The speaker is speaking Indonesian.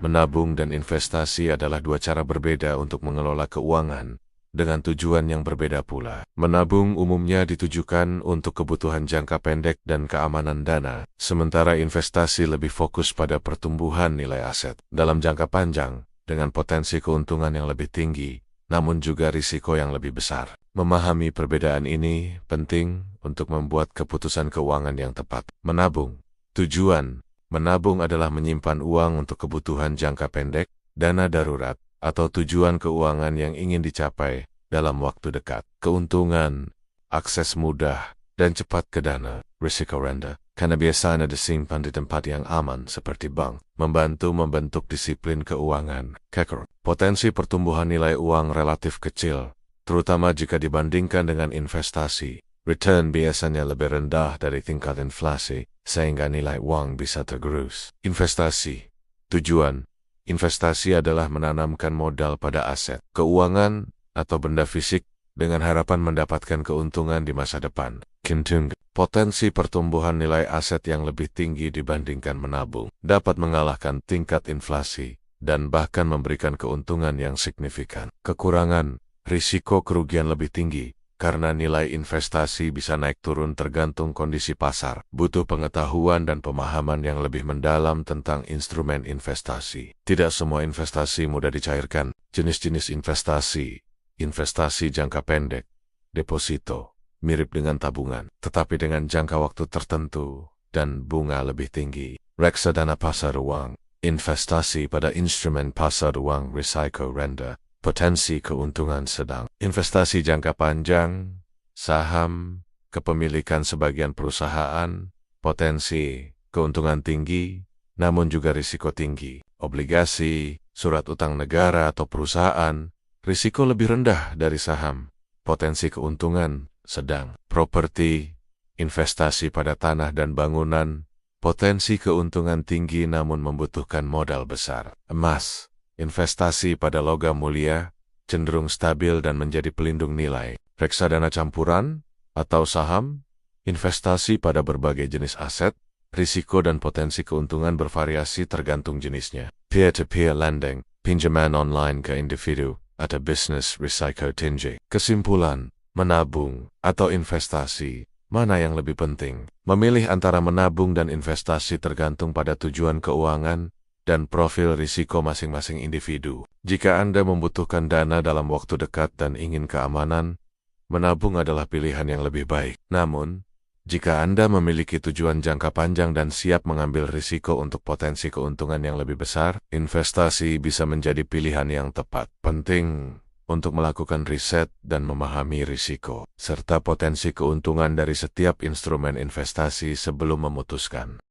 Menabung dan investasi adalah dua cara berbeda untuk mengelola keuangan, dengan tujuan yang berbeda pula. Menabung umumnya ditujukan untuk kebutuhan jangka pendek dan keamanan dana, sementara investasi lebih fokus pada pertumbuhan nilai aset. Dalam jangka panjang, dengan potensi keuntungan yang lebih tinggi, namun juga risiko yang lebih besar. Memahami perbedaan ini penting untuk membuat keputusan keuangan yang tepat. Menabung. Tujuan menabung adalah menyimpan uang untuk kebutuhan jangka pendek, dana darurat, atau tujuan keuangan yang ingin dicapai dalam waktu dekat. Keuntungan, akses mudah, dan cepat ke dana, risiko rendah, karena biasanya disimpan di tempat yang aman seperti bank, membantu membentuk disiplin keuangan. Kicker, potensi pertumbuhan nilai uang relatif kecil, terutama jika dibandingkan dengan investasi. Return biasanya lebih rendah dari tingkat inflasi, sehingga nilai uang bisa tergerus. Investasi. Tujuan investasi adalah menanamkan modal pada aset, keuangan, atau benda fisik dengan harapan mendapatkan keuntungan di masa depan. Kintung, potensi pertumbuhan nilai aset yang lebih tinggi dibandingkan menabung dapat mengalahkan tingkat inflasi dan bahkan memberikan keuntungan yang signifikan. Kekurangan, risiko kerugian lebih tinggi karena nilai investasi bisa naik turun tergantung kondisi pasar. Butuh pengetahuan dan pemahaman yang lebih mendalam tentang instrumen investasi. Tidak semua investasi mudah dicairkan. Jenis-jenis investasi, investasi jangka pendek, deposito, mirip dengan tabungan, tetapi dengan jangka waktu tertentu dan bunga lebih tinggi. Reksadana pasar uang, investasi pada instrumen pasar uang risiko rendah. Potensi keuntungan sedang. Investasi jangka panjang, saham, kepemilikan sebagian perusahaan, potensi keuntungan tinggi, namun juga risiko tinggi. Obligasi, surat utang negara atau perusahaan, risiko lebih rendah dari saham, potensi keuntungan sedang. Properti, investasi pada tanah dan bangunan, potensi keuntungan tinggi namun membutuhkan modal besar. Emas, investasi pada logam mulia, cenderung stabil dan menjadi pelindung nilai. Reksadana campuran atau saham, investasi pada berbagai jenis aset, risiko dan potensi keuntungan bervariasi tergantung jenisnya. Peer-to-peer lending, pinjaman online ke individu atau bisnis, risiko tinggi. Kesimpulan, menabung atau investasi, mana yang lebih penting? Memilih antara menabung dan investasi tergantung pada tujuan keuangan dan profil risiko masing-masing individu. Jika Anda membutuhkan dana dalam waktu dekat dan ingin keamanan, menabung adalah pilihan yang lebih baik. Namun, jika Anda memiliki tujuan jangka panjang dan siap mengambil risiko untuk potensi keuntungan yang lebih besar, investasi bisa menjadi pilihan yang tepat. Penting untuk melakukan riset dan memahami risiko, serta potensi keuntungan dari setiap instrumen investasi sebelum memutuskan.